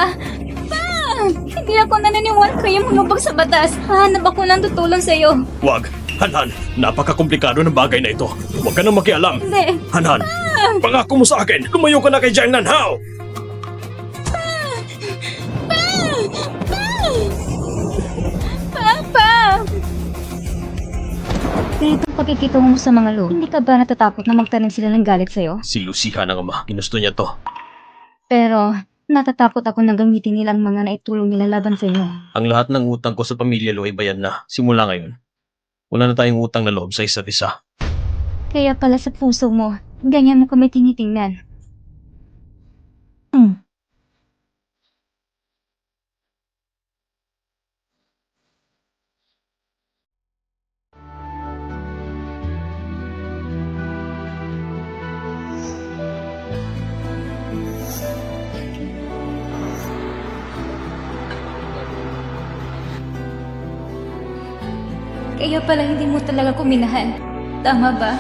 Pa! Pa! Hindi ako naniniwala kayo lumabag sa batas. Hahanap ako ng tutulong sa'yo. Wag! Hanhan, napaka-komplikado ng bagay na ito. Huwag ka nang makialam. Hindi. Hanhan, pangako mo sa akin, lumayo ka na kay Jiang Nanhao! Papa! Ganitong pagkikitungo mo sa mga lo, hindi ka ba natatakot na magtanim sila ng galit sa'yo? Si Lucia ng ama, ginusto niya to. Pero, natatakot ako na gamitin nila ang mga naitulong nila laban sa inyo. Ang lahat ng utang ko sa pamilya Lo ay bayad na. Simula ngayon, wala na tayong utang na loob sa isa't isa. Kaya pala sa puso mo, ganyan mo kami tinitingnan. Kaya pala hindi mo talaga kuminahan. Tama ba?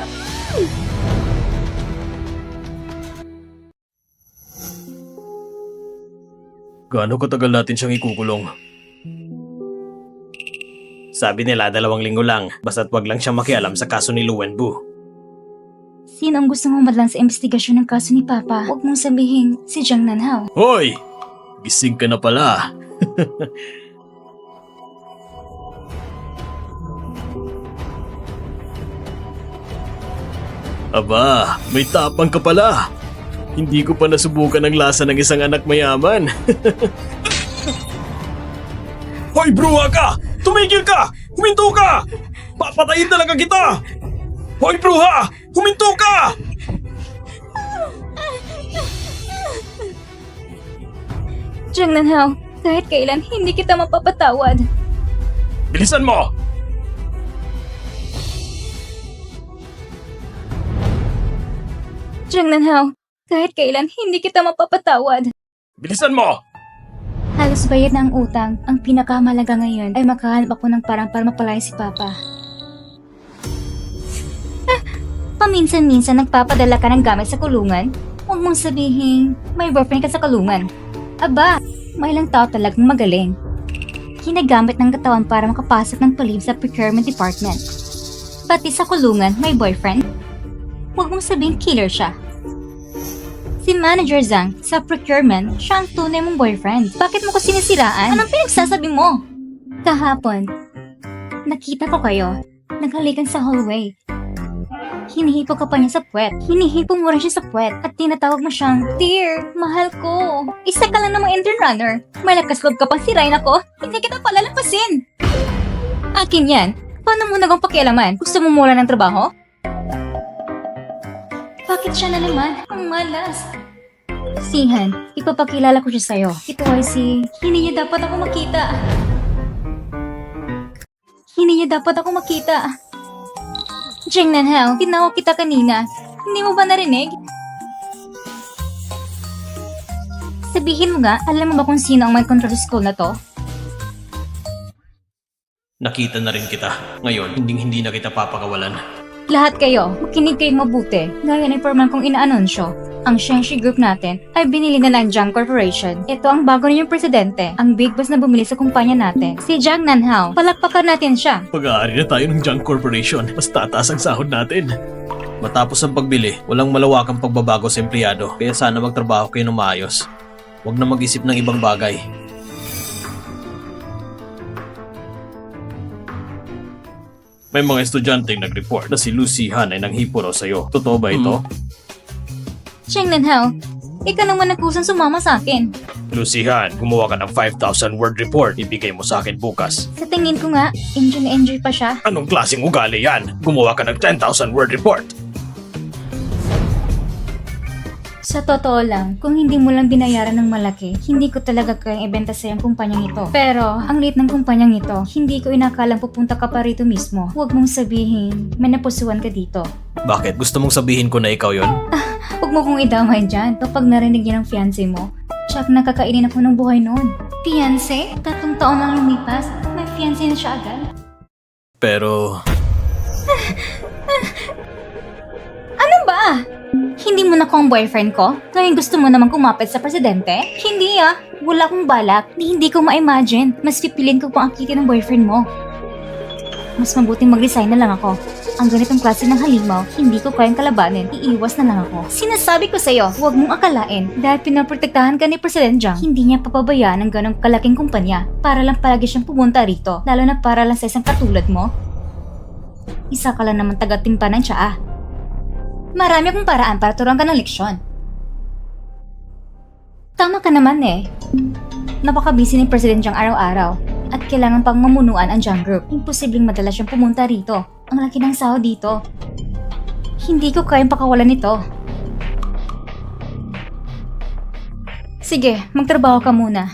Gaano katagal natin siyang ikukulong? Sabi nila 2 linggo lang, basta't wag lang siyang makialam sa kaso ni Lu Wenbu. Sino ang gusto mong madlang sa investigasyon ng kaso ni Papa? Huwag mong sabihin si Jiang Nanhao. Hoy! Gising ka na pala. Aba, may tapang ka pala. Hindi ko pa nasubukan ang lasa ng isang anak mayaman. Hoy, bruha ka! Tumigil ka! Huminto ka! Papatayin talaga kita! Hoy, bruha! Huminto ka! Jiang Nanhao, kahit kailan hindi kita mapapatawad. Bilisan mo! Jiang Nanhao, kahit kailan hindi kita mapapatawad. Bilisan mo! Halos bayad na ang utang. Ang pinakamalaga ngayon ay makahanap ako ng parang para mapalaya si Papa. Paminsan-minsan nagpapadala ka ng gamit sa kulungan? Huwag mong sabihin, may boyfriend ka sa kulungan. Aba, may ilang tao talagang magaling. Ginagamit ng katawan para makapasok ng palib sa procurement department. Pati sa kulungan, may boyfriend? Huwag mong sabihin killer siya. Si Manager Zhang, sa procurement, siya ang tunay mong boyfriend. Bakit mo ko sinisiraan? Anong pinagsasabi mo? Kahapon, nakita ko kayo. Naghalikan sa hallway. Hinihipo ka pa niya sa puwet. Hinihipo mo rin siya sa puwet at tinatawag mo siyang, Dear, mahal ko. Isa ka lang namang intern runner. May lakas loob ka pang sirain ako. Hindi kita palalampasin. Akin yan. Paano mo nagong pakialaman? Gusto mo mula ng trabaho? Bakit siya na naman? Ang malas. Sihan, ipapakilala ko siya sa'yo. Ito ay si... Hindi niya dapat ako makita. Hindi niya dapat ako makita. Jiang Nanhao, tinawag kita kanina. Hindi mo ba narinig? Sabihin mo nga, alam mo ba kung sino ang may control sa school na to? Nakita na rin kita. Ngayon, hindi na kita papakawalan. Lahat kayo, makinig kayong mabuti. Gaya ng informan kong inaanunsyo, ang Shenxi Group natin ay binili na ng Jiang Corporation. Ito ang bago ninyong presidente, ang big boss na bumili sa kumpanya natin, si Jiang Nanhao. Palakpakan natin siya. Pag-aari na tayo ng Jiang Corporation, mas tataas ang sahod natin. Matapos ang pagbili, walang malawakang pagbabago sa empleyado, kaya sana magtrabaho kayo ng maayos. Huwag na mag-isip ng ibang bagay. May mga estudyanteng nag-report na si Lucy Han ay nanghipo raw sa'yo. Totoo ba ito? Jiang Nanhao, ikaw naman nagkusang sumama sa akin. Lucy Han, gumawa ka ng 5,000 word report. Ibigay mo sa akin bukas. Sa tingin ko nga, enjoy na enjoy pa siya. Anong klaseng ugali yan? Gumawa ka ng 10,000 word report. Sa totoo lang, kung hindi mo lang binayaran ng malaki, hindi ko talaga kayang ibenta sa ang kumpanyang ito. Pero, ang liit ng kumpanyang ito, hindi ko inakalang pupunta ka pa rito mismo. Huwag mong sabihin, may napusuan ka dito. Bakit? Gusto mong sabihin ko na ikaw yon? Huwag mo kong idamay dyan kapag narinig niya ng fiancé mo. Tsak nakakainin ako ng buhay noon. Fiancé? 3 taon lang lumipas, may fiancé na siya agad. Pero... Ano ba? Hindi mo na ko ang boyfriend ko? Ngayon gusto mo naman kumapit sa presidente? Hindi ah. Wala akong balak. Hindi ko ma-imagine. Mas pipilin ko pang akitin ng boyfriend mo. Mas mabuting mag-resign na lang ako. Ang ganitong klase ng halimaw, hindi ko kayang kalabanin. Iiwas na lang ako. Sinasabi ko sa'yo, huwag mong akalain dahil pinaprotektahan ka ni President Jiang, hindi niya papabayaan ng ganong kalaking kumpanya para lang palagi siyang pumunta rito, lalo na para lang sa isang katulad mo. Isa ka lang naman taga-timpa ng tsaa. Marami akong paraan para turuan ka ng leksyon. Tama ka naman eh. Napaka-busy ni President Jiang araw-araw at kailangan pang mamunuan ang Jiang Group. Imposibleng madalas siyang pumunta rito. Ang laki ng sahod dito. Hindi ko kayang pakawalan nito. Sige, magtrabaho ka muna.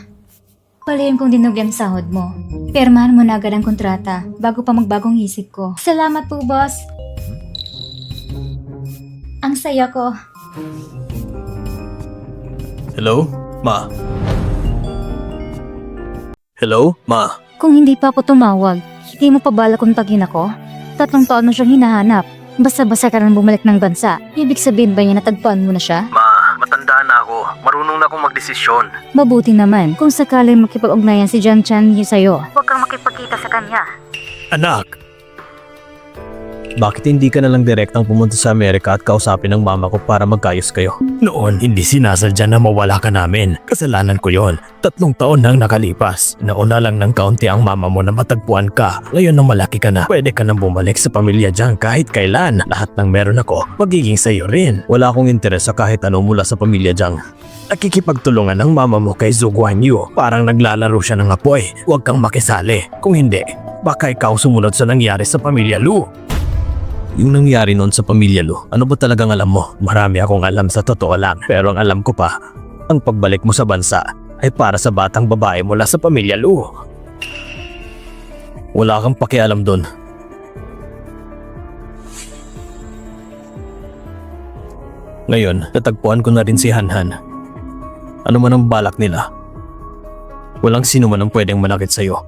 Palayan kong dinugyan sahod mo. Pirmahan mo na agad ang kontrata bago pa magbagong isip ko. Salamat po, boss. Ang saya ko. Hello? Ma? Hello? Ma? Kung hindi pa ako tumawag, hindi mo pa bala kontakin ako? 3 taon mo siyang hinahanap. Basta-basta ka nang bumalik ng bansa. Ibig sabihin ba niya natagpuan mo na siya? Ma, matanda na ako. Marunong na akong magdesisyon. Mabuti naman kung sakaling makipag-ugnayan si Jiang Chan sa'yo. Huwag kang makipagkita sa kanya. Anak! Bakit hindi ka na lang direktang pumunta sa Amerika at kausapin ng mama ko para magkayos kayo? Noon, hindi sinasadya na mawala ka namin. Kasalanan ko yon. 3 taon nang nakalipas. Nauna lang ng kaunti ang mama mo na matagpuan ka. Ngayon nang malaki ka na, pwede ka nang bumalik sa pamilya Jiang kahit kailan. Lahat ng meron ako, magiging sa'yo rin. Wala akong interes sa kahit ano mula sa pamilya Jiang. Nakikipagtulungan ng mama mo kay Zhu Guanyu. Parang naglalaro siya ng apoy. Huwag kang makisali. Kung hindi, baka ikaw sumunod sa nangyari sa pamilya Lu. Yung nangyari noon sa pamilya Lu, ano ba talagang alam mo? Marami akong alam sa totoo lang. Pero ang alam ko pa, ang pagbalik mo sa bansa ay para sa batang babae mula sa pamilya Lu. Wala kang pakialam doon. Ngayon, natagpuan ko na rin si Hanhan. Ano man ang balak nila, walang sino man ang pwedeng manakit sa'yo.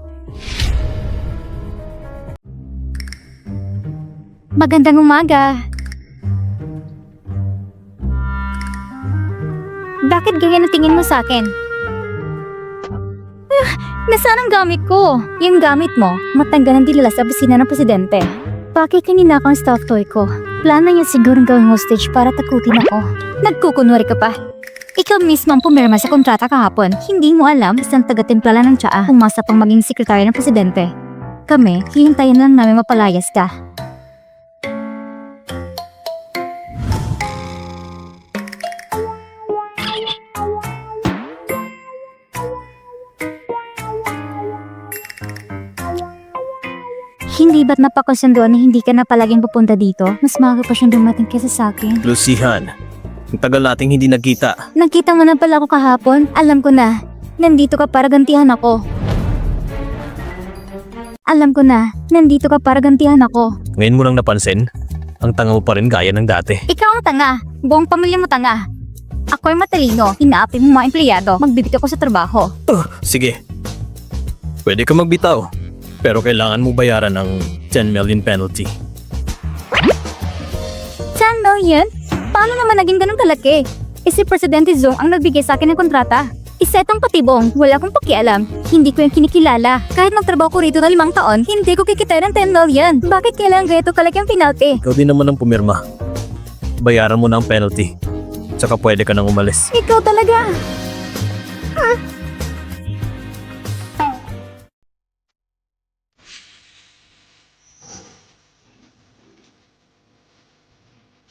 Magandang umaga. Bakit ganyan ang tingin mo sa akin? Nasaan ang gamit ko? Yung gamit mo, matanggal ng dilala sa opisina ng presidente. Bakit kanina ako ang stuffed toy ko? Plano niya sigurong gawing hostage para takutin ako. Nagkukunwari ka pa. Ikaw mismo ang pumirma sa kontrata kahapon. Hindi mo alam isang taga-timplala ng tsaa umasa pang maging sekretary ng presidente. Kami, hihintayin lang namin mapalayas ka. Hindi ba't napakasunduan na hindi ka na palaging pupunta dito? Mas maaga pa siyang dumating kesa sa akin. Lucihan, ang tagal nating hindi nagkita. Nakita mo na pala ako kahapon. Alam ko na. Nandito ka para gantihan ako. Alam ko na. Nandito ka para gantihan ako. Ngayon mo lang napansin, ang tanga mo pa rin gaya ng dati. Ikaw ang tanga. Buong pamilya mo tanga. Ako'y matalino. Inaapi mo mga empleyado. Magbibig ako sa trabaho. Sige, pwede ka magbitaw. Pero kailangan mo bayaran ng 10 million penalty. 10 million? Paano naman naging ganun kalaki? Si Presidente Zhong ang nagbigay sa akin ng kontrata. Isa itong patibong, wala akong pakialam. Hindi ko yung kinikilala. Kahit magtrabaho ko rito na 5 taon, hindi ko kikita ng 10 million. Bakit kailangan ganito kalaki ang penalty? Ikaw din naman ang pumirma. Bayaran mo na ang penalty. Tsaka pwede ka nang umalis. Ikaw talaga.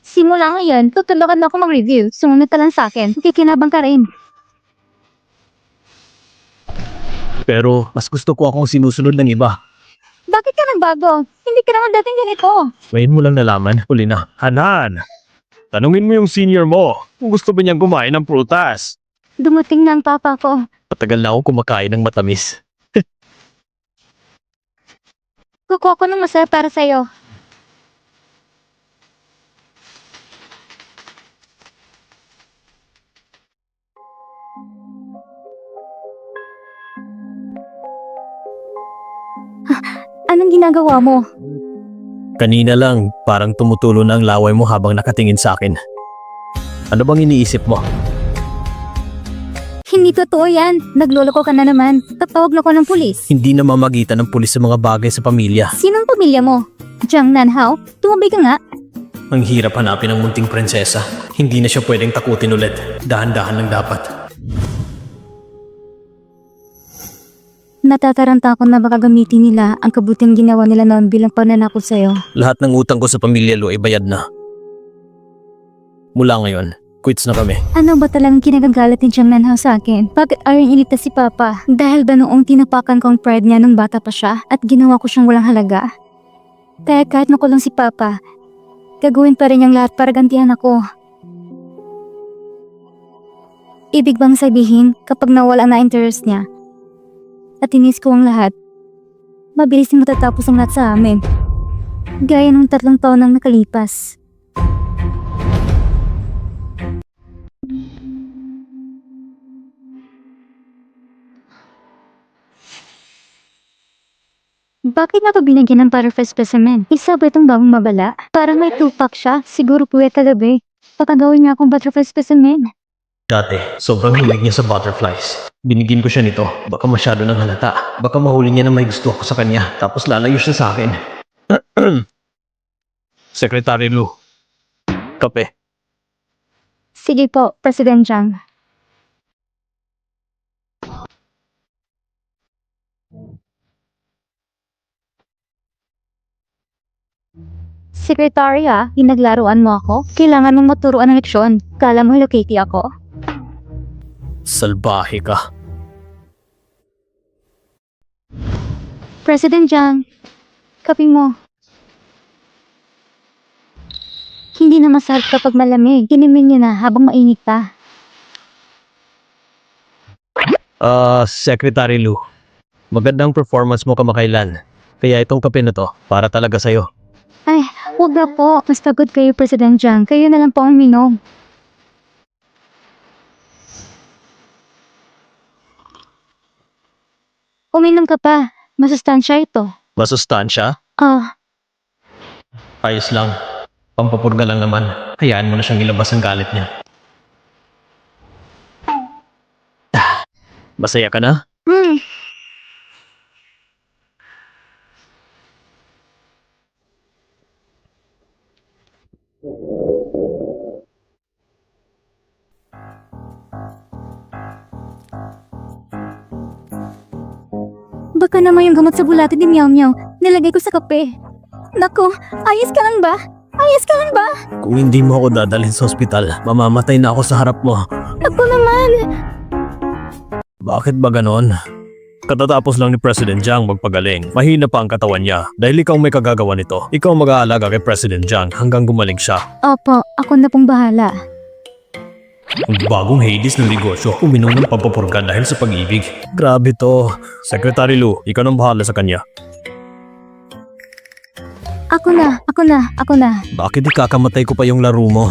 Simula ngayon, tutulungan mo ako mag-review. Sumunod ka lang sa akin. Kikinabang ka rin. Pero mas gusto ko akong sinusunod ng iba. Bakit ka nagbago? Hindi ka naman dating ganito. Ngayon mo lang nalaman, huli na. Hanan, tanungin mo yung senior mo kung gusto ba niyang kumain ng prutas. Dumating na ang papa ko. Matagal na ako kumakain ng matamis. Kukuha ko ng masaya para sa'yo. Anong ginagawa mo? Kanina lang, parang tumutulo na ang laway mo habang nakatingin sa akin. Ano bang iniisip mo? Hindi totoo yan. Nagloloko ka na naman. Tatawag na ko ng pulis. Hindi na mamagitan ng pulis sa mga bagay sa pamilya. Sinong pamilya mo? Jiang Nanhao? Tumabay ka nga. Ang hirap hanapin ng munting prinsesa. Hindi na siya pwedeng takutin ulit. Dahan-dahan lang dapat. Natataranta ako na baka gamitin nila ang kabutihang ginawa nila noon bilang pananakot sa'yo. Lahat ng utang ko sa pamilya Lu ay bayad na. Mula ngayon, quits na kami. Ano ba talagang kinagagalat ni Jiang Nanhao sa akin? Bakit ayaw inita si Papa? Dahil ba noong tinapakan ko ang pride niya nung bata pa siya at ginawa ko siyang walang halaga? Kaya kahit makulong si Papa, gagawin pa rin niyang lahat para gantihan ako. Ibig bang sabihin kapag nawala na interest niya at inis ko ang lahat, mabilis na matatapos ang lahat sa amin. Gaya ng 3 taon nang nakalipas. Bakit nga ito binigyan ng butterfly specimen? Isa ba itong bagong mabala? Parang may 2-pack siya. Siguro puwet kagabi. Patagawin niya akong butterfly specimen. Dati, sobrang hilig niya sa butterflies. Binigyan ko siya nito. Baka masyado nang halata. Baka mahuli niya na may gusto ako sa kanya. Tapos lalayo siya sa akin. Secretary Lu. Kape. Sige po, President Jiang. Secretary pinaglaruan mo ako? Kailangan mong maturuan ng leksyon. Kala mo Hello Kitty ako? Salbahe ka. President Jiang, kape mo. Hindi na masarap kapag malamig. Kinimin niyo na habang mainit pa. Secretary Lu. Magandang performance mo kamakailan. Kaya itong kape na to, para talaga sa'yo. Ay, huwag na po. Mas pagod kayo, President Jiang. Kayo na lang po ang minom. Uminom ka pa. Masustansya ito. Masustansya? Ayos lang. Pampapurga lang naman. Hayaan mo na siyang ilabas ang galit niya. Masaya ka na? Baka naman yung gamot sa bulate ni Meow Meow. Nilagay ko sa kape. Naku, ayos ka lang ba? Ayos ka lang ba? Kung hindi mo ako dadalhin sa ospital, mamamatay na ako sa harap mo. Ako naman. Bakit ba ganon? Katatapos lang ni President Jiang magpagaling. Mahina pa ang katawan niya. Dahil ikaw may kagagawa nito, ikaw mag-aalaga kay President Jiang hanggang gumaling siya. Opo, ako na pong bahala. Ang bagong Hades ng negosyo, uminom ng pampapurga dahil sa pag-ibig. Grabe to. Secretary Lu, ikaw nang bahala sa kanya. Ako na. Bakit ikakamatay ko pa yung laro mo?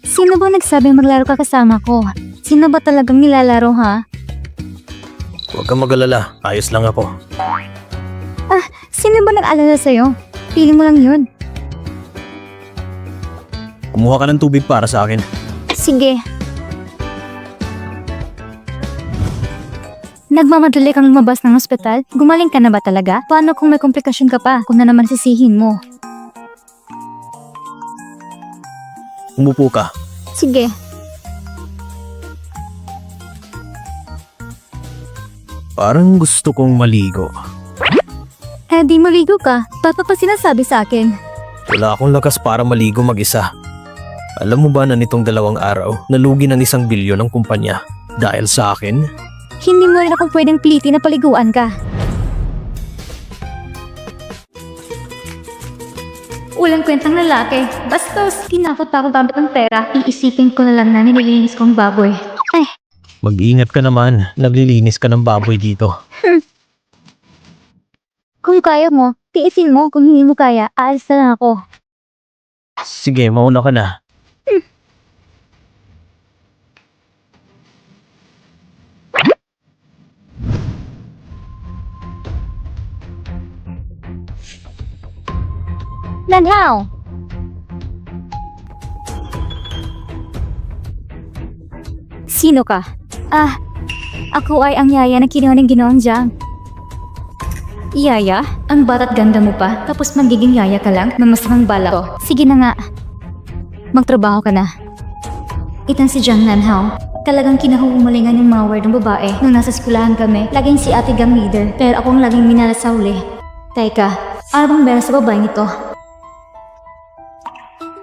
Sino ba nagsabing maglaro ka kasama ko? Sino ba talagang nilalaro ha? Huwag kang mag-alala, ayos lang ako. Sino ba nag-alala sa'yo? Piling mo lang yun. Kumuha ka ng tubig para sa akin. Sige. Nagmamadali kang lumabas ng ospital? Gumaling ka na ba talaga? Paano kung may komplikasyon ka pa? Kung na naman sisihin mo? Umupo ka. Sige. Parang gusto kong maligo. Di maligo ka. Papa pa sinasabi sa akin. Wala akong lakas para maligo mag-isa. Alam mo ba na nitong 2 araw, nalugi ng 1 bilyon ang kumpanya? Dahil sa akin? Hindi mo rin akong pwedeng pilitin na paliguan ka. Walang kwentang lalaki. Bastos, tinakot pa ako gamit ng pera. Iisipin ko na lang na nililinis kong baboy. Ay, Mag-iingat ka naman, naglilinis ka ng baboy dito. kung kaya mo, tiisin mo. Kung hindi mo kaya, aalis na lang ako. Sige, mauna ka na. Nanhao! Sino ka? Ako ay ang yaya na kinuha ng Ginoong Jiang. Yaya? Ang bata't ganda mo pa, tapos magiging yaya ka lang na masamang bala ko. Sige na nga. Magtrabaho ka na. Itang si Jiang Nanhao. Talagang kinahuhumalingan yung mga word ng babae nung nasa eskulahan kami. Laging si ate gang leader, pero ako ang laging minala sa uli. Teka, ano bang meron sa babaeng ito?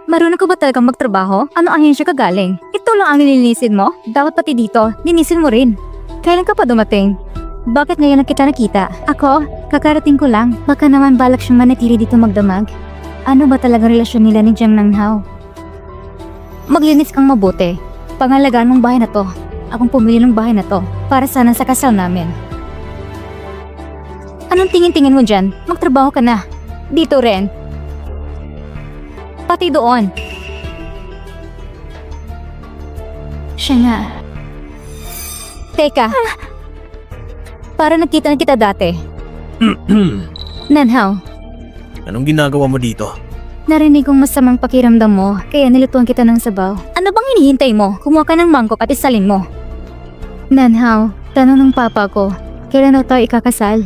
Marunong ka ba talagang magtrabaho? Ano ahensya ka galing? Ito lang ang nilinisin mo? Dapat pati dito, linisin mo rin. Kailan ka pa dumating? Bakit ngayon na kita nakita? Ako, kakarating ko lang. Baka naman balak siyang manatili dito magdamag. Ano ba talagang relasyon nila ni Jiang Nanghao? Maglinis kang mabuti. Pangalagaan mong bahay na to. Akong pumili ng bahay na to para sana sa kasal namin. Anong tingin-tingin mo dyan? Magtrabaho ka na. Dito rin. Pati doon. Siya nga. Teka. Para nakita na kita dati. Nanhao, Anong ginagawa mo dito? narinig kong masamang pakiramdam mo, kaya nilutuan kita ng sabaw. Ano bang hinihintay mo? Kumuha ka ng mangkok at isalin mo. Nanhao, tanong ng papa ko, kailan daw tayo ikakasal?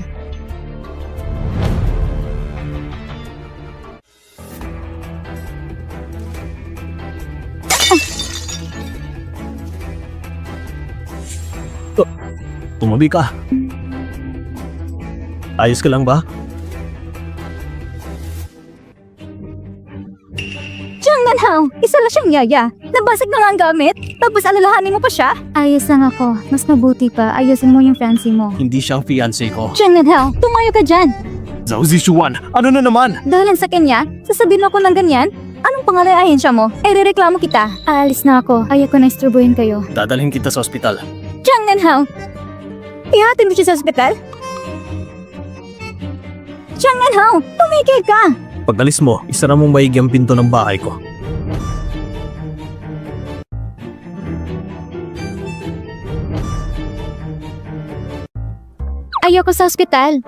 Tumabi ka. Ayos ka lang ba? Jiang Nanhao, isa lang siyang yaya. Nabasag na nga ang gamit, tapos alalahanin mo pa siya? Ayos lang ako. Mas mabuti pa, ayusin mo yung fancy mo. Hindi siyang fiancé ko. Jiang Nanhao, tumayo ka dyan. Zhao Zishuan, ano na naman? Dahil sa kanya, sasabihin mo ako ng ganyan? Anong pangalan ng ahensya mo? Reklamo kita. Aalis na ako. Ayoko na isturbuhin kayo. Dadalhin kita sa ospital. Jiang Nanhao, ihatid mo siya sa ospital? Jiang Nanhao, tumigil ka! Pag-alis mo, isara mong maigi ang pinto ng bahay ko. Ayoko sa ospital.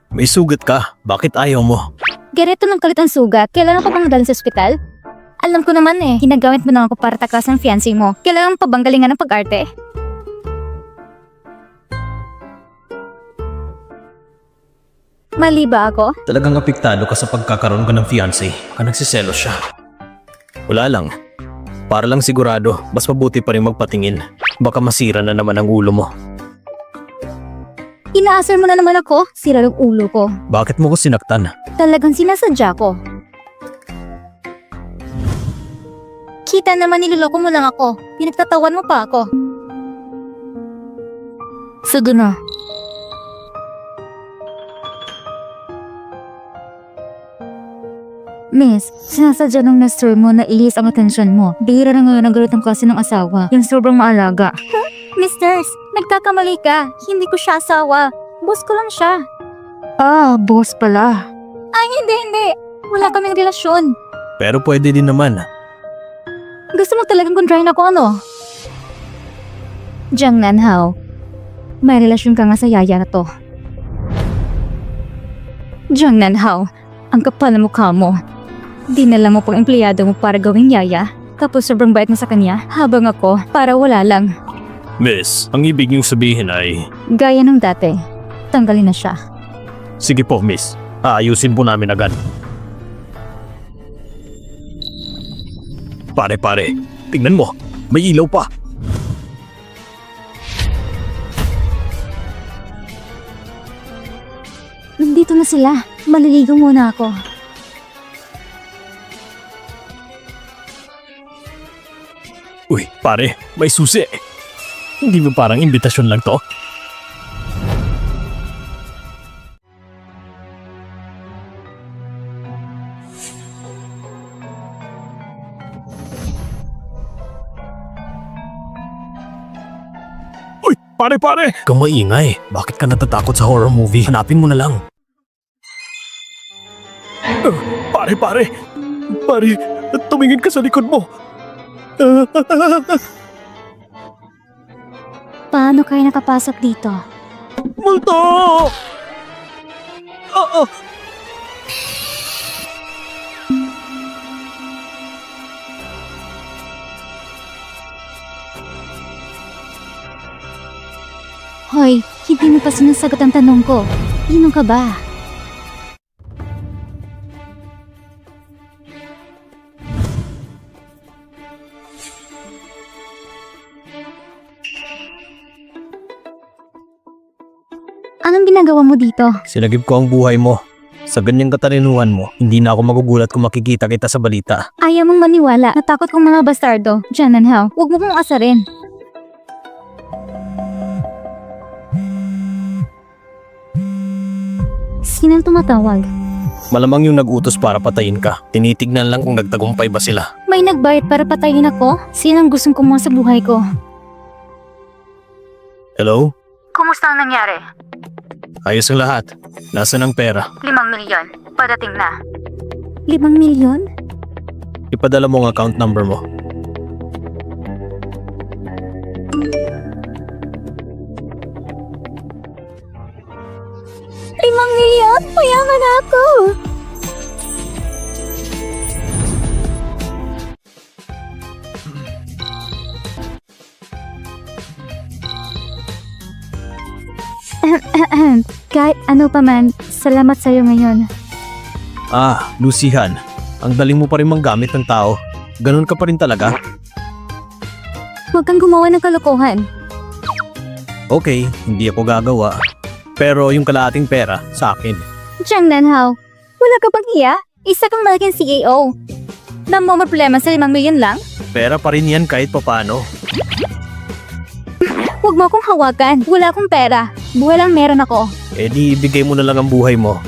May sugat ka. Bakit ayaw mo? Ganito ng kalit ang sugat. Kailangan pa bang dalhin sa ospital? Alam ko naman ginagamit mo na ako para takas ng fiancé mo. Kailangan pa bang galingan ng pag-arte? Mali ba ako? Talagang apektado ka sa pagkakaroon ka ng fiancé. Ka nagsiselos siya. Wala lang. Para lang sigurado, mas mabuti pa rin magpatingin. Baka masira na naman ang ulo mo. Inaasar mo na naman ako. Sira yung ulo ko. Bakit mo ko sinaktan? Talagang sinasadya ko. Kita naman niloloko mo lang ako. Pinagtatawan mo pa ako. Sige na. Miss, sinasadya ng nurse mo na ilis ang atensyon mo. Bihira na ngayon ang galit ng klase ng asawa. Yung sobrang maalaga. Miss Nurse, nagkakamali ka. Hindi ko siya asawa. Boss ko lang siya. Boss pala. Ay, hindi. Wala kaming relasyon. Pero pwede din naman. Gusto mo talagang kontrahin ako, ano? Jiang Nanhao, may relasyon ka nga sa yaya na to. Jiang Nanhao, ang kapal na mukha mo. Dinala mo pang empleyado mo para gawing yaya, tapos sobrang bait mo sa kanya, habang ako, para wala lang. Miss, ang ibig niyong sabihin ay... Gaya nung dati, tanggalin na siya. Sige po, miss. Aayusin po namin agad. Pare, tingnan mo. May ilaw pa. Nandito na sila. Maliligo muna ako. Uy, pare, may susi. Hindi mo parang imbitasyon lang to? Uy, pare! Kung maingay, bakit ka natatakot sa horror movie? Hanapin mo na lang. Pare! Pare, tumingin ka sa likod mo. Paano kayo nakapasok dito? Multo! Hoy, hindi mo pa sinasagot ang tanong ko. Sino ka ba? Anong ginagawa mo dito? Sinagip ko ang buhay mo. Sa ganyang katalinuhan mo, hindi na ako magugulat kung makikita kita sa balita. Ayaw mong maniwala. Natakot kong mga bastardo. Jan and Hao, huwag mo kong asarin. Sinang tumatawag? Malamang yung nag-utos para patayin ka. Tinitignan lang kung nagtagumpay ba sila. May nagbayad para patayin ako? Sinang gustong kumuha sa buhay ko? Hello? Kumusta ang nangyari? Ayos ang lahat. Nasaan ang pera? 5 milyon. Padating na. 5 milyon? Ipadala mo ang account number mo. Limang milyon? Mayaman ako! Kahit ano pa man, salamat sa'yo ngayon. Ah, Lucihan. Ang daling mo pa rin manggamit ng tao. Ganun ka pa rin talaga? Huwag kang gumawa ng kalokohan. Okay, hindi ako gagawa. Pero yung kalahating pera, sa akin. Jiang Nanhao, wala ka bang iya? Isa kang malaking CEO. Mo problema sa 5 milyon lang? Pera pa rin yan kahit papano. Huwag mo akong hawakan. Wala akong pera. Buhay lang meron ako. Eh di ibigay mo na lang ang buhay mo.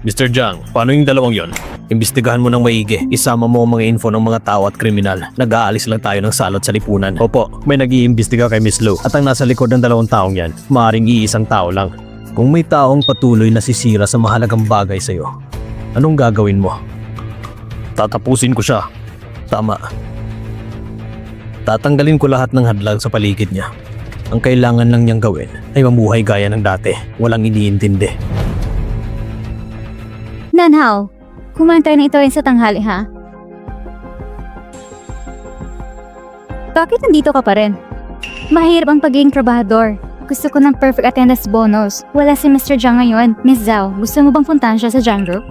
Mr. Jiang, paano yung dalawang yon? Imbestigahan mo ng maigi. Isama mo ang mga info ng mga tao at kriminal. Nag-aalis lang tayo ng salot sa lipunan. Opo, may nag-iimbestiga kay Miss Lu. At ang nasa likod ng dalawang taong yan, maaaring iisang tao lang. Kung may taong patuloy na sisira sa mahalagang bagay sa'yo, anong gagawin mo? Tatapusin ko siya. Tama. Tatanggalin ko lahat ng hadlang sa paligid niya. Ang kailangan lang niyang gawin ay mamuhay gaya ng dati. Walang iniintindi. Nanhao, kumain tayo ng ito rin sa tanghali ha? Bakit nandito ka pa rin? Mahirap ang pagiging trabahador. Gusto ko ng perfect attendance bonus. Wala si Mr. Jiang ngayon. Miss Zhao, gusto mo bang puntahan siya sa Jiang Group?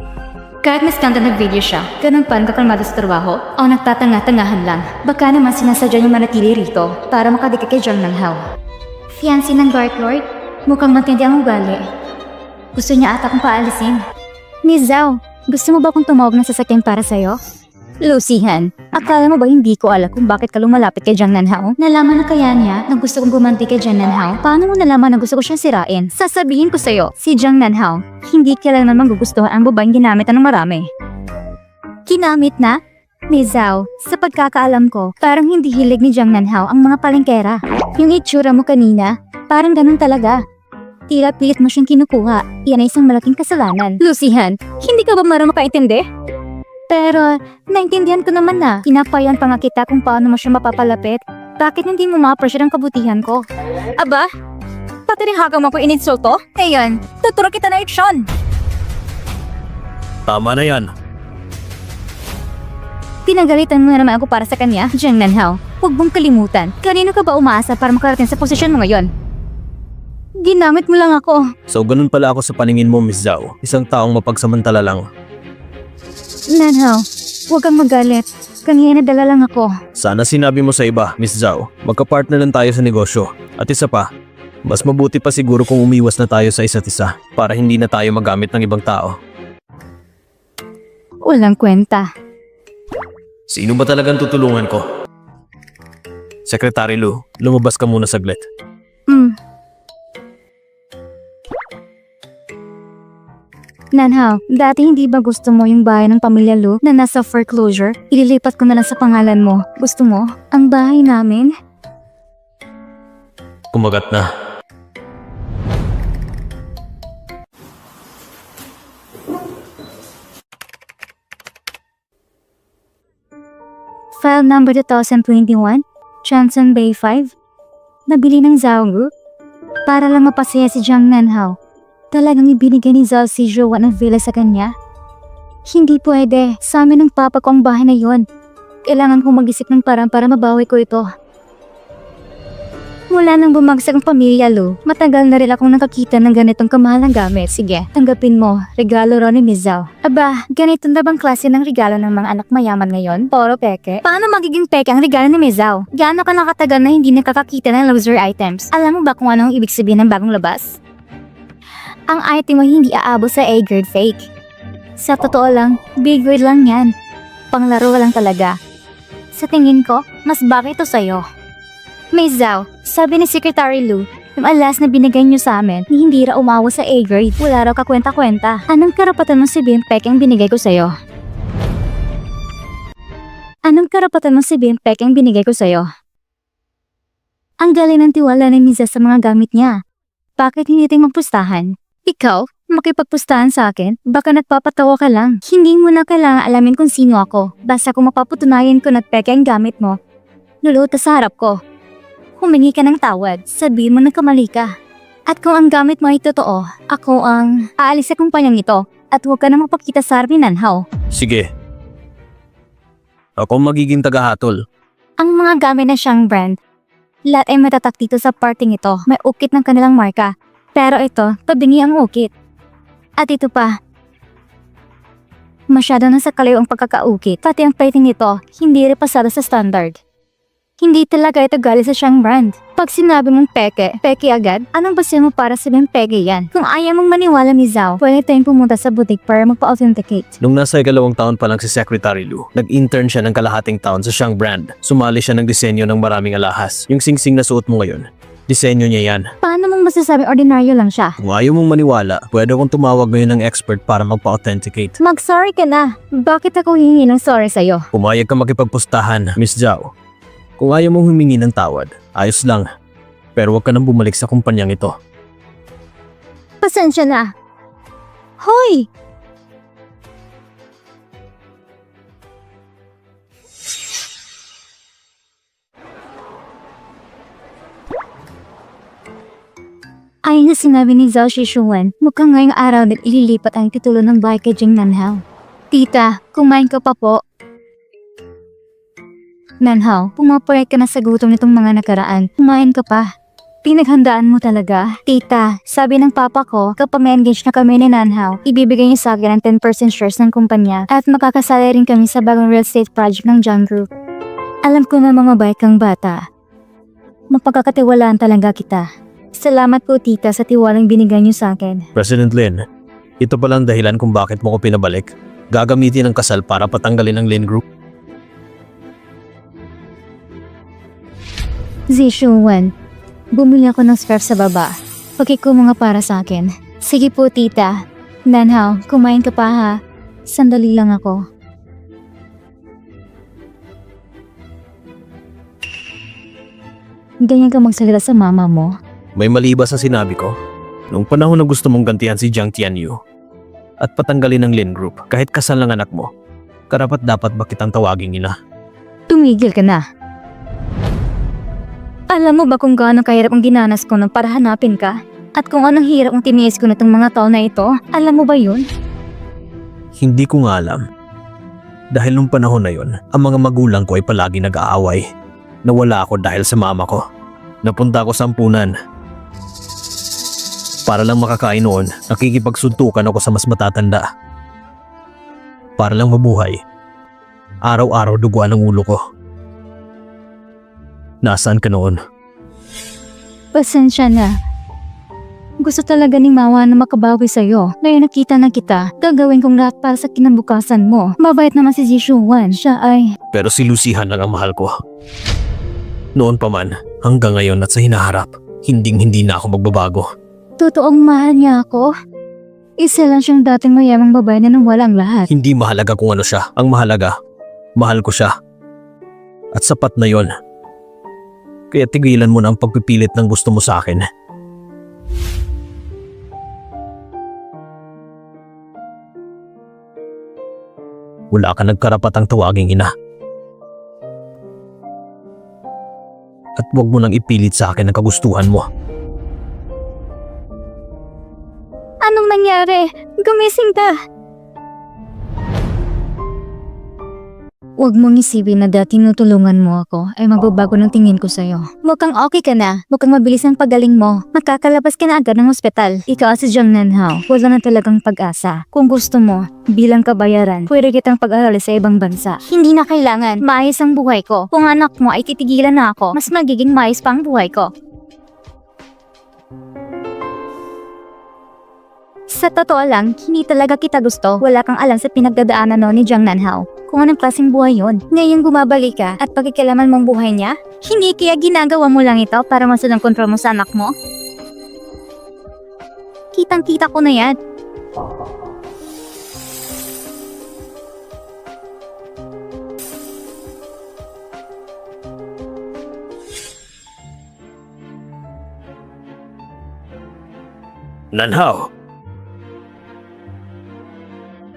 Kahit miskanta nag-video siya, ganun pa ang kakalmado sa trabaho o nagtatanga-tangahan lang. Baka naman sinasadya niya manatili rito para makadikit kay Jiang Nanhao. Fiancé ng Dark Lord? Mukhang matindi ang ugali. Gusto niya ata kong paalisin. Miss Zhao, gusto mo ba kong tumawag ng sasakyan para sa'yo? Lucihan, akala mo ba hindi ko alam kung bakit ka lumalapit kay Jiang Nanhao? Nalaman na kaya niya na gusto kong gumanti kay Jiang Nanhao? Paano mo nalaman na gusto ko siyang sirain? Sasabihin ko sa'yo, si Jiang Nanhao, hindi kailangan magugustuhan ang babaeng ginamit ng marami. Ginamit na? Miss Zhao, sa pagkakaalam ko, parang hindi hilig ni Jiang Nanhao ang mga palengkera. Yung itsura mo kanina, parang ganun talaga. Tila pilit mo siyang kinukuha. Yan ay isang malaking kasalanan. Lucihan, hindi ka ba marunong makaintindi? Pero, naintindihan ko naman na. Pinapayan pa nga kita kung paano mo siya mapapalapit. Bakit hindi mo ma-appreciate ang kabutihan ko? Aba, pati rin hagang mo ko ininsulto? Ngayon, tuturo kita na aksyon. Tama na yan. Pinagalitan mo na naman ako para sa kanya, Jiang Nanhao. Huwag mong kalimutan. Kanino ka ba umaasa para makarating sa posisyon mo ngayon? Ginamit mo lang ako. So ganun pala ako sa paningin mo, Miss Zhao. Isang taong mapagsamantala lang. Nanhao, huwag kang magalit. Kanina nadala lang ako. Sana sinabi mo sa iba, Miss Zhao. Magka-partner lang tayo sa negosyo. At isa pa, mas mabuti pa siguro kung umiwas na tayo sa isa't isa para hindi na tayo magamit ng ibang tao. Walang kwenta. Sino ba talagang tutulungan ko? Secretary Lu, lumabas ka muna saglit. Nanhao, dati hindi ba gusto mo yung bahay ng pamilya Lu na nasa foreclosure? Ililipat ko na lang sa pangalan mo. Gusto mo? Ang bahay namin? Kumagat na. File number 2021, Johnson Bay 5. Nabili ng Zhao Group para lang mapasaya si Jiang Nanhao. Talagang ibinigay ni Zal si Joanne ang villa sa kanya? Hindi pwede. Sa amin ng papa ko ang bahay na yon. Kailangan kong mag-isip ng parang para mabawi ko ito. Mula nang bumagsak ang pamilya, Lou, matagal na rin akong nakakita ng ganitong kamahalang gamit. Sige, tanggapin mo. Regalo ron ni Miss Zhao. Aba, ganito na bang klase ng regalo ng mga anak mayaman ngayon? Puro peke? Paano magiging peke ang regalo ni Miss Zhao? Gaano ka nakatagal na hindi nakakakita ng luxury items? Alam mo ba kung anong ibig sabihin ng bagong labas? Ang item mo hindi aabot sa A-grade fake. Sa totoo lang, B-grade lang yan. Panglaro lang talaga. Sa tingin ko, mas bagay ito sa'yo. Miss Zhao, sabi ni Secretary Lou, yung alas na binigay niyo sa amin, hindi raw umawa sa A-grade. Wala raw kakwenta-kwenta. Anong karapatan mong sabihin peke ang binigay ko sa'yo? Anong karapatan mong sabihin peke ang binigay ko sa'yo? Ang galing ng tiwala ni Miss Zhao sa mga gamit niya. Bakit hindi tayo magpustahan? Ikaw, makipagpustahan sa akin? Baka nagpapatawa ka lang. Hindi mo na kailangan alamin kung sino ako. Basta kung mapapatunayan ko na peke ang gamit mo, luluto sa harap ko. Humingi ka ng tawad, sabihin mo na kamali ka. At kung ang gamit mo ay totoo, ako ang aalis sa kumpanyang ito at huwag ka na mapakita sa harap ni Nanhao. Sige. Ako magiging tagahatol. Ang mga gamit na siyang brand, lahat ay matatak dito sa parting ito. May ukit ng kanilang marka. Pero ito, tabingi ang ukit. At ito pa, masyado na sa kalayo ang pagkakaukit. Pati ang plating nito, hindi rin pasado sa standard. Hindi talaga ito galing sa siyang brand. Pag sinabi mong peke, peke agad, anong base mo para sabihin peke yan? Kung ayaw mong maniwala ni Zhao, pwede tayong pumunta sa boutique para magpa-authenticate. Nung nasa 2 taon pa lang si Secretary Lou, nag-intern siya ng kalahating taon sa siyang brand. Sumali siya ng disenyo ng maraming alahas. Yung singsing na suot mo ngayon, disenyo niya yan. Paano mong masasabing ordinaryo lang siya? Kung ayaw mong maniwala, pwede kong tumawag ngayon ng expert para magpa-authenticate. Mag-sorry ka na. Bakit ako hihingi ng sorry sa'yo? Pumayag ka makipagpustahan, Miss Zhao. Kung ayaw mong humingi ng tawad, ayos lang. Pero huwag ka nang bumalik sa kumpanyang ito. Pasensya na. Hoy! Ayon sa sinabi ni Zhao Shishuan, mukhang ngayong araw na ililipat ang titulo ng bahay kay Jing Nanhao. Tita, kumain ka pa po. Nanhao, pumapayag ka na sa gutom nitong mga nakaraan. Kumain ka pa. Pinaghandaan mo talaga. Tita, sabi ng papa ko, kapag ma-engage na kami ni Nanhao, ibibigay niya sa akin ang 10% shares ng kumpanya at makakasali rin kami sa bagong real estate project ng Jiang Group. Alam ko na mga bayad kang bata. Mapagkakatiwalaan talaga kita. Salamat po tita sa tiwalang binigay niyo sa akin. President Lin, ito palang dahilan kung bakit mo ko pinabalik. Gagamitin ang kasal para patanggalin ang Lin Group. Zishuan, bumili ako ng scarf sa baba. Pagkiko mga para sa akin. Sige po tita. Nanhao, kumain ka pa ha. Sandali lang ako. Ganyan ka magsalita sa mama mo? May mali ba sa sinabi ko? Noong panahon na gusto mong gantihan si Jiang Tianyu at patanggalin ang Lin Group kahit kasal ng anak mo, karapat dapat ba kitang tawaging ina? Tumigil ka na. Alam mo ba kung gaano kahirap ang dinanas ko nang para hanapin ka? At kung anong hirap ang tiniis ko na itong mga taon na ito? Alam mo ba yun? Hindi ko nga alam. Dahil nung panahon na yon, ang mga magulang ko ay palagi nag-aaway. Nawala ako dahil sa mama ko. Napunta ako sa ampunan. Para lang makakain noon, nakikipagsuntukan ako sa mas matatanda. Para lang mabuhay. Araw-araw duguan ang ulo ko. Nasaan ka noon? Pasensya na. Gusto talaga ni Mama na makabawi sa'yo. Ngayon nakita na kita, gagawin kong lahat para sa kinabukasan mo. Mabait naman si Zishuan, siya ay... Pero si Lucihan lang ang mahal ko. Noon pa man, hanggang ngayon at sa hinaharap, hindi na ako magbabago. Totoong mahal niya ako. Isa lang siyang dating mayamang babae na nang walang lahat. Hindi mahalaga kung ano siya. Ang mahalaga, mahal ko siya. At sapat na yon. Kaya tigilan mo na ang pagpipilit ng gusto mo sa akin. Wala ka nagkarapatang tawaging ina. At huwag mo nang ipilit sa akin ang kagustuhan mo. Anong nangyari? Gumising ka! Huwag mong isipin na dati tinutulungan mo ako ay magbabago ng tingin ko sa'yo. Mukhang okay ka na. Mukhang mabilis ang pagaling mo. Makakalabas ka na agad ng ospital. Ikaw si Jung Nanhao. Wala na talagang pag-asa. Kung gusto mo, bilang kabayaran, pwede kitang pag-arali sa ibang bansa. Hindi na kailangan. Maayos ang buhay ko. Kung anak mo ay titigilan na ako, mas magiging maayos pa ang buhay ko. Sa totoo lang, hindi talaga kita gusto. Wala kang alam sa pinagdadaanan no ni Jung Nanhao. Kung anong klaseng buhay yun. Ngayon bumabalik ka at pagkikilaman mong buhay niya? Hindi kaya ginagawa mo lang ito para masunod ang kontrol mo sa anak mo? Kitang-kita ko na yan. Nanhao.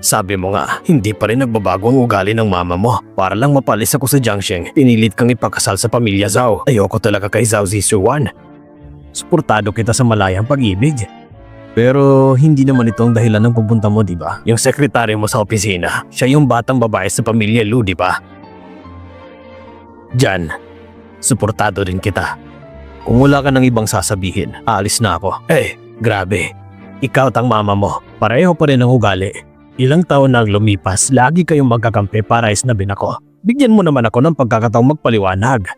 Sabi mo nga, hindi pa rin nagbabago ang ugali ng mama mo. Para lang mapalis ako sa Jiangxing, pinilit kang ipakasal sa pamilya Zhao. Ayoko talaga kay Zhao Zishuan. Suportado kita sa malayang pag-ibig. Pero hindi naman ito ang dahilan ng pupunta mo, di ba? Yung sekretary mo sa opisina, siya yung batang babae sa pamilya Lu, di ba? Diyan, suportado rin kita. Kung wala ka ng ibang sasabihin, aalis na ako. Grabe. Ikaw at ang mama mo, pareho pa rin ang ugali. Ilang taon na ang lumipas, lagi kayong magkakampi para isnabin ako. Bigyan mo naman ako ng pagkakataong magpaliwanag.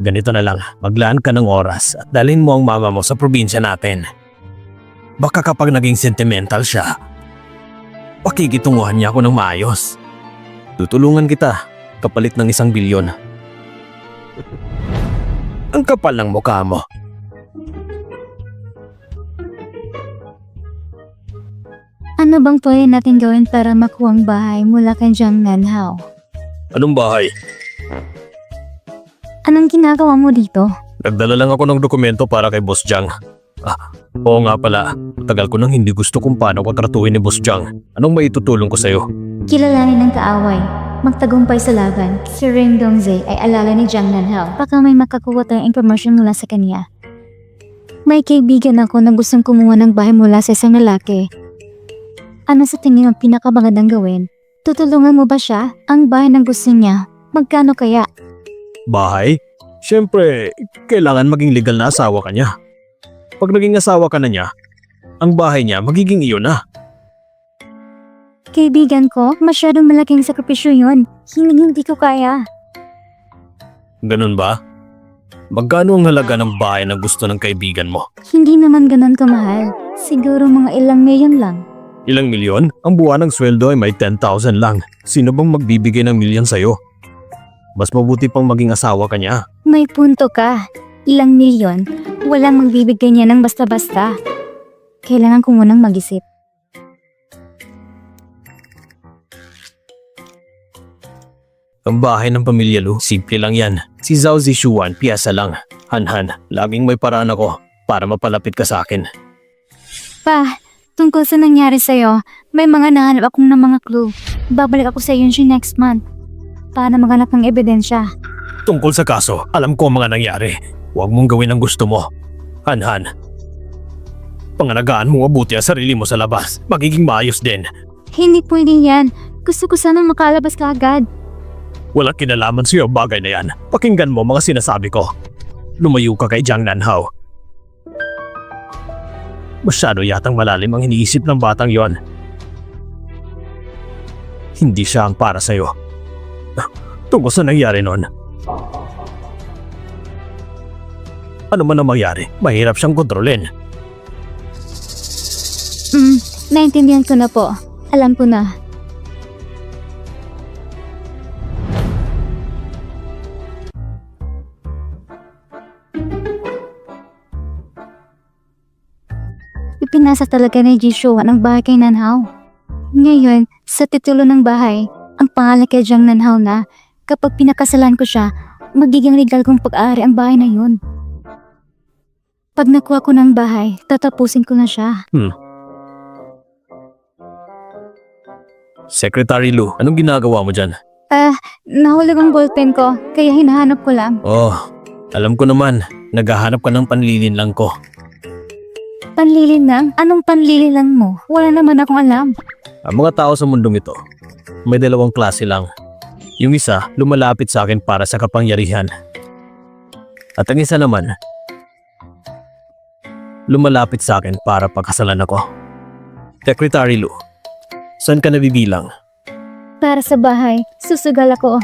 Ganito na lang, maglaan ka ng oras at dalhin mo ang mama mo sa probinsya natin. Baka kapag naging sentimental siya, pakikitunguhan niya ako ng maayos. Tutulungan kita, kapalit ng 1 bilyon. Ang kapal ng mukha mo. Ano bang pwede natin gawin para makuha ang bahay mula kay Jung Nanhao? Anong bahay? Anong ginagawa mo dito? Nagdala lang ako ng dokumento para kay Boss Jiang. Oo nga pala. Tagal ko nang hindi gusto kung paano ko tratuhin ni Boss Jiang. Anong maitutulong ko sa'yo? Kilalanin ng kaaway. Magtagumpay sa laban. Si Ring Dongzhe ay alala ni Jung Nanhao. Baka may makakuha tayong impormasyon mula sa kanya. May kaibigan ako na gustong kumuha ng bahay mula sa isang lalaki. Ano sa tingin ang pinakamagandang gawin? Tutulungan mo ba siya? Ang bahay ng gusto niya. Magkano kaya? Bahay? Siyempre, kailangan maging legal na asawa ka niya. Pag naging asawa ka na niya, ang bahay niya magiging iyo na. Kaibigan ko, masyadong malaking sakripisyo yun. Hindi ko kaya. Ganun ba? Magkano ang halaga ng bahay na gusto ng kaibigan mo? Hindi naman ganun kamahal. Siguro mga ilang milyon lang. Ilang milyon? Ang buwan ng sweldo ay may 10,000 lang. Sino bang magbibigay ng milyon sa'yo? Mas mabuti pang maging asawa ka niya. May punto ka. Ilang milyon? Walang magbibigay niya ng basta-basta. Kailangan ko munang mag-isip. Ang bahay ng pamilya Lu, simple lang yan. Si Zhao Zishuan, piyasa lang. Han, laging may paraan ako para mapalapit ka sa akin. Pa, tungkol sa nangyari sa'yo, may mga nahanap akong ng mga clue. Babalik ako sa iyo next month para maghanap ng ebidensya. Tungkol sa kaso, alam ko ang mga nangyari. Huwag mong gawin ang gusto mo. Han, pangalagaan mo mabuti ang sarili mo sa labas. Magiging maayos din. Hindi pwede yan. Gusto ko sana makalabas ka agad. Walang kinalaman sa'yo ang bagay na yan. Pakinggan mo mga sinasabi ko. Lumayo ka kay Jung Nanhao. Masyado yatang malalim ang iniisip ng batang yon. Hindi siya ang para sa'yo. Tungkol sa nangyari nun. Ano man ang mangyari, mahirap siyang kontrolin. Naintindihan ko na po. Alam ko na. Ipinasa talaga ni Jishuan ang bahay kay Nanhao. Ngayon, sa titulo ng bahay, ang pangalan kay Jung Nanhao na kapag pinakasalan ko siya, magiging legal kong pag-aari ang bahay na yun. Pag nakuha ko ng bahay, tatapusin ko na siya. Secretary Lu, anong ginagawa mo dyan? Nahulog ang ballpen ko, kaya hinahanap ko lang. Oh, alam ko naman, naghahanap ka ng panlilinlang ko. Panlilinlang? Anong panlilinlang mo? Wala naman akong alam. Ang mga tao sa mundong ito, may dalawang klase lang. Yung isa, lumalapit sa akin para sa kapangyarihan. At ang isa naman, lumalapit sa akin para pagkasalan ako. Secretary Lu, saan ka nabibilang? Para sa bahay, susugal ako.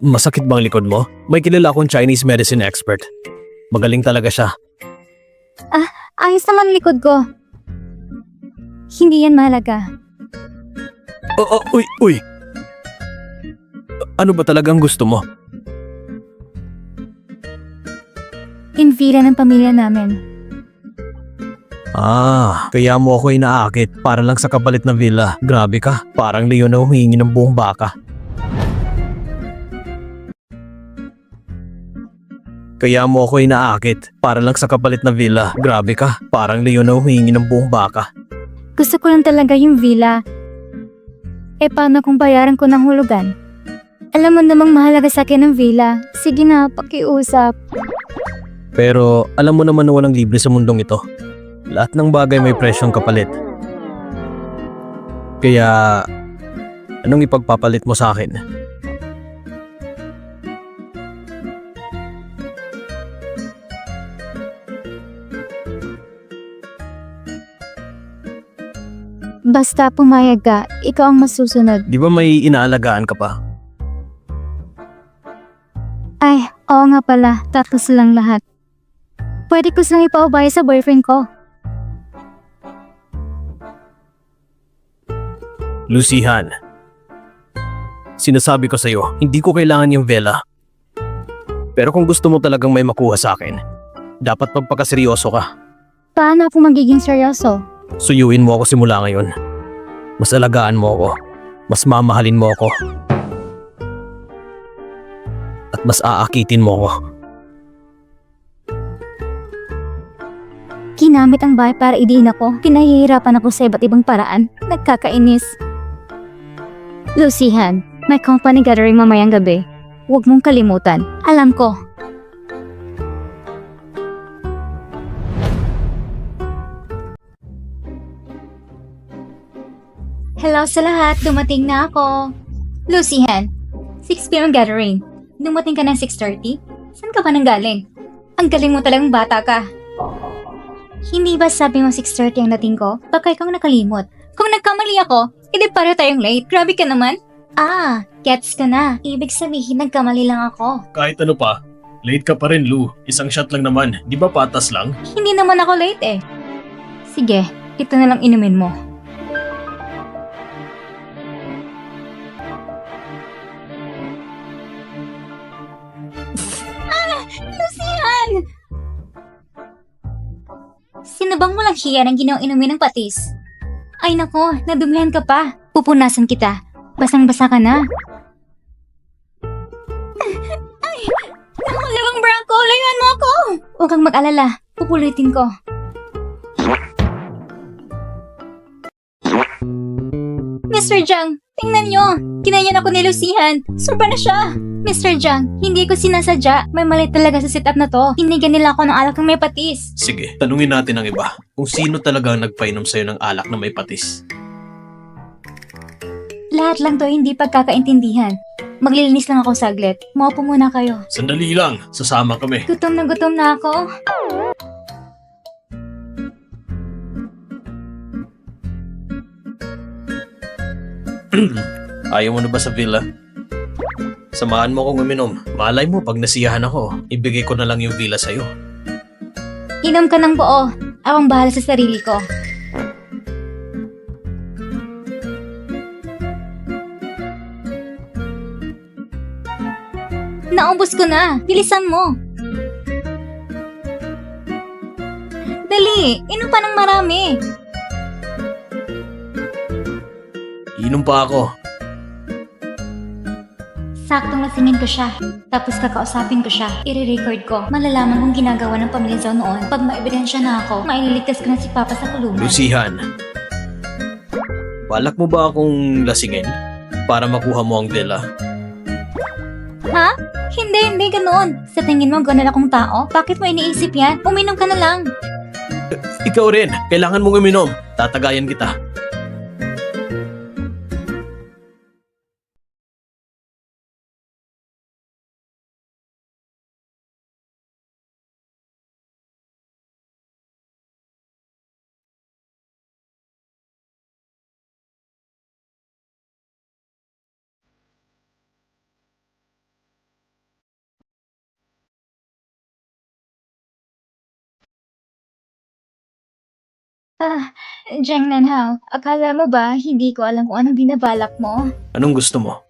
Masakit bang likod mo? May kilala akong Chinese medicine expert. Magaling talaga siya. Ayos naman likod ko. Hindi yan mahalaga. Uy! Ano ba talagang gusto mo? Invira ng pamilya namin. Kaya mo ako inaakit para lang sa kapalit na villa. Grabe ka, parang leon na humihingi ng buong baka. Kaya mo ako inaakit para lang sa kapalit na villa. Grabe ka, parang leon na humihingi ng buong baka. Gusto ko lang talaga yung villa. Paano kung bayaran ko ng hulugan? Alam mo namang mahalaga sa akin ang villa. Sige na, pakiusap. Pero alam mo naman na walang libre sa mundong ito. Lahat ng bagay may presyong kapalit. Kaya, anong ipagpapalit mo sa akin? Basta pumayag ka, ikaw ang masusunod. Di ba may inaalagaan ka pa? Ay, oo nga pala, tatlo silang lahat. Pwede ko silang ipaubaya sa boyfriend ko. Lucihan, sinasabi ko sa'yo, hindi ko kailangan yung vela. Pero kung gusto mo talagang may makuha sa akin, dapat magpakaseryoso ka. Paano ako magiging seryoso? Suyuin mo ako simula ngayon. Mas alagaan mo ako. Mas mamahalin mo ako. At mas aakitin mo ako. Ginamit ang bahay para idiin ako. Pinahihirapan ako sa iba't ibang paraan. Nagkakainis. Lucihan, may company gathering mamayang gabi. Huwag mong kalimutan. Alam ko. Hello sa lahat, dumating na ako. Lucihan, 6 p.m. gathering. Dumating ka ng 6:30? Saan ka ba nanggaling? Ang galing mo talagang bata ka. Hindi ba sabi mo 6:30 ang dating ko? Baka ikaw nakalimot. Kung nagkamali ako, edi pareho tayong late. Grabe ka naman. Gets ka na. Ibig sabihin nagkamali lang ako. Kahit ano pa, late ka pa rin, Lu. Isang shot lang naman. Di ba patas lang? Hindi naman ako late eh. Sige, ito na lang inumin mo. Lucian! Sino bang walang hiya ng ginawang inumin ng patis? Ay nako, nadumihan ka pa. Pupunasan kita. Basang-basa ka na. Ay! Nakalawang bra ko! Layuan mo ako! Huwag kang mag-alala. Pupulitin ko. Mr. Jang, tingnan nyo! Kinayan ako ni Lucihan. Surba na siya! Mr. Jang, hindi ko sinasadya. May mali talaga sa setup na to. Binigyan nila ako ng alak ng may patis. Sige, tanungin natin ang iba. Kung sino talaga ang nagpainom sa'yo ng alak na may patis. Lahat lang to hindi pagkakaintindihan. Maglilinis lang ako saglit. Maupo muna kayo. Sandali lang, sasama kami. Gutom na ako. Ayaw mo na ba sa villa? Samahan mo akong uminom. Malay mo, pag nasiyahan ako, ibigay ko na lang yung villa sa'yo. Inom ka ng buo. Akong bahala sa sarili ko. Naubos ko na. Bilisan mo. Dali, inom pa ng marami. Inom pa ako. Saktong lasingin ko siya. Tapos kakausapin ko siya. I-record ko. Malalaman kung ginagawa ng pamilya Zhao noon. Pag maebidensya na ako, maililigtas ko na si Papa sa kulungan. Lucihan, Balak mo ba akong lasingin para makuha mo ang villa? Ha? Hindi ganoon. Sa tingin mo, ganun akong tao? Bakit mo iniisip yan? Uminom ka na lang. Ikaw rin, kailangan mong uminom. Tatagayan kita. Jang Nanhao, akala mo ba hindi ko alam kung anong binabalak mo? Anong gusto mo?